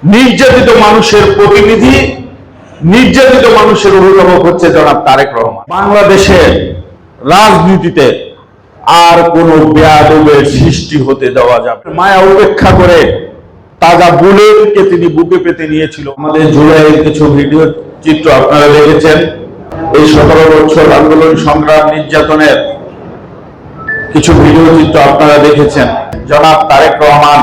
নির্যাতিত মানুষের প্রতিনিধি, নির্যাতিত মানুষের অভিভাবক হচ্ছে জনাব তারেক রহমান। বাংলাদেশের রাজনীতিতে আর কোনো বেয়াদবের সৃষ্টি হতে দেওয়া যাবে। মায়া উপেক্ষা করে তাজা বুলেটকে তিনি বুকে পেতে নিয়েছিল। আমাদের জুলাইয়ের কিছু ভিডিও চিত্র আপনারা দেখেছেন। এই 17 বছর আন্দোলন সংগ্রাম নির্যাতনের কিছু ভিডিও চিত্র আপনারা দেখেছেন। জনাব তারেক রহমান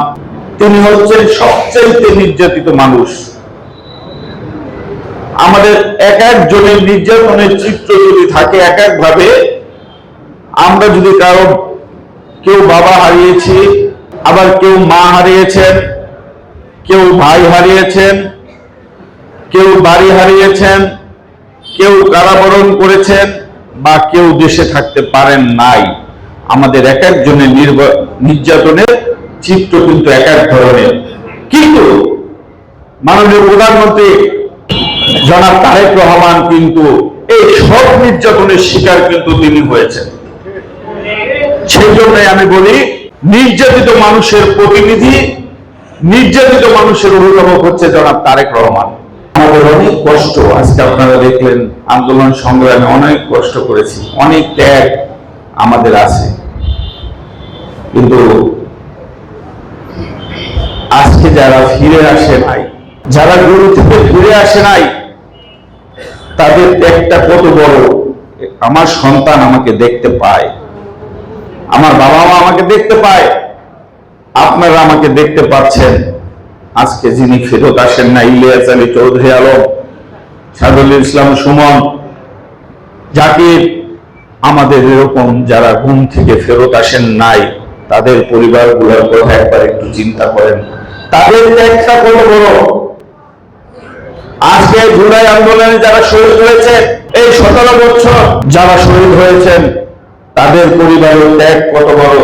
তিনি হচ্ছেন সবচেয়ে নির্যাতিত মানুষ। আমাদের এক একজনের নির্যাতনের চিত্র যদি থাকে এক এক ভাবে, আমরা যদি কেউ বাবা হারিয়েছি, আবার কেউ মা হারিয়েছেন, কেউ ভাই হারিয়েছেন, কেউ বাড়ি হারিয়েছেন, কেউ কারাবরণ করেছেন, বা কেউ দেশে থাকতে পারেন নাই। আমাদের এক একজনের নির্যাতনের চিত্র কিন্তু এক এক ধরনের। কিন্তু মাননীয় প্রধানমন্ত্রী জনাব তারেক রহমান কিন্তু এই সব নির্যাতনের শিকার কিন্তু তিনি হয়েছেন। সেই জন্যই আমি বলি, নির্যাতিত মানুষের প্রতিনিধি, নির্যাতিত মানুষের অভিভাবক হচ্ছে জনাব তারেক রহমান। আমাদের অনেক কষ্ট, আজকে আপনারা দেখলেন আন্দোলন সংগ্রামে অনেক কষ্ট করেছি, অনেক ত্যাগ আমাদের আছে। কিন্তু আজকে যারা ফিরে আসে নাই, যারা গুরু থেকে ফিরে আসে নাই, তাদের ত্যাগটা কত বড়। আমার সন্তান আমাকে দেখতে পায়, আমার বাবা মা আমাকে দেখতে পায়, আপনারা আমাকে দেখতে পাচ্ছেন। আজকে যিনি ফেরত আসেন না, ইলিয়াস আলী চৌধুরী আলম, সাদুল ইসলাম সুমন, জাকির, আমাদের এরকম যারা ঘুম থেকে ফেরত আসেন নাই, তাদের পরিবারগুলোর কথা একবার একটু চিন্তা করেন। তাদের ত্যাগটা কত বড়। আজকে জুলাই আন্দোলনে যারা শহীদ হয়েছেন, এই 17 বছর যারা শহীদ হয়েছেন, তাদের পরিবারের ত্যাগ কত বড়,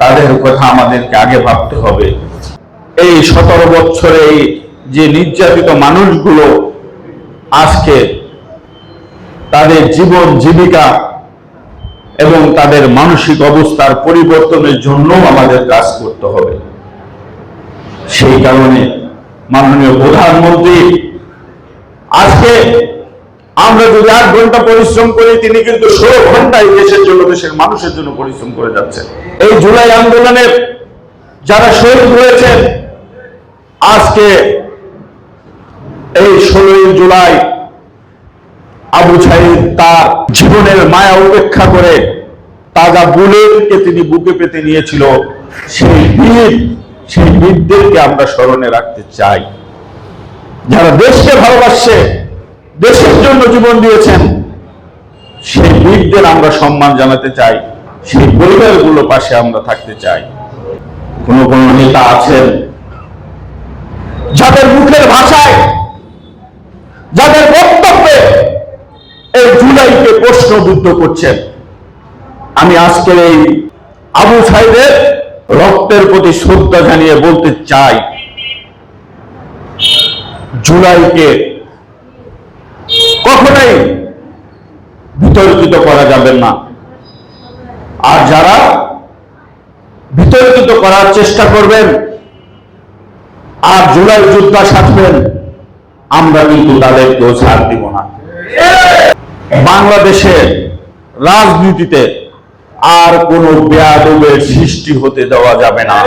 তাদের কথা আমাদেরকে আগে ভাবতে হবে। এই 17 বছরে যে নির্যাতিত মানুষগুলো আজকে তাদের জীবন জীবিকা এবং তাদের মানসিক অবস্থার পরিবর্তনের জন্য আমাদের কাজ করতে হবে। সেই কারণে মাননীয় প্রধানমন্ত্রী আজকে আমরা যদি 8 ঘন্টা পরিশ্রম করি, তিনি কিন্তু 16 ঘন্টায় দেশের জন্য, দেশের মানুষের জন্য পরিশ্রম করে যাচ্ছেন। এই জুলাই আন্দোলনের যারা শহীদ হয়েছেন, আজকে এই 16 জুলাই আবু সাঈদ তার জীবনের মায়া উপেক্ষা করে তাজা বুলেটকে তিনি বুকে পেতে নিয়েছিল। সেই বীরদেরকে আমরা স্মরণে রাখতে চাই। যারা দেশকে ভালোবাসে, দেশের জন্য জীবন দিয়েছেন, সেই বীরদের আমরা সম্মান জানাতে চাই। সেই পরিবারগুলো পাশে আমরা থাকতে চাই। কোন কোন নেতা আছেন যাদের মুখের ভাষায়, যাদের বক্তব্যে এই জুলাইকে প্রশ্নবিদ্ধ করছেন। আমি আজকের এই আবু সাঈদের রক্তের প্রতি শ্রদ্ধা জানিয়ে বলতে চাই, জুলাইকে কখনোই বিতর্কিত করা যাবে না। আর যারা বিতর্কিত করার চেষ্টা করবেন আর জুলাই যোদ্ধা সাজবেন, আমরা কিন্তু তাদেরকেও ছাড় দিব না। বাংলাদেশের রাজনীতিতে আর কোনো বেয়াদবের সৃষ্টি হতে দেওয়া যাবে না।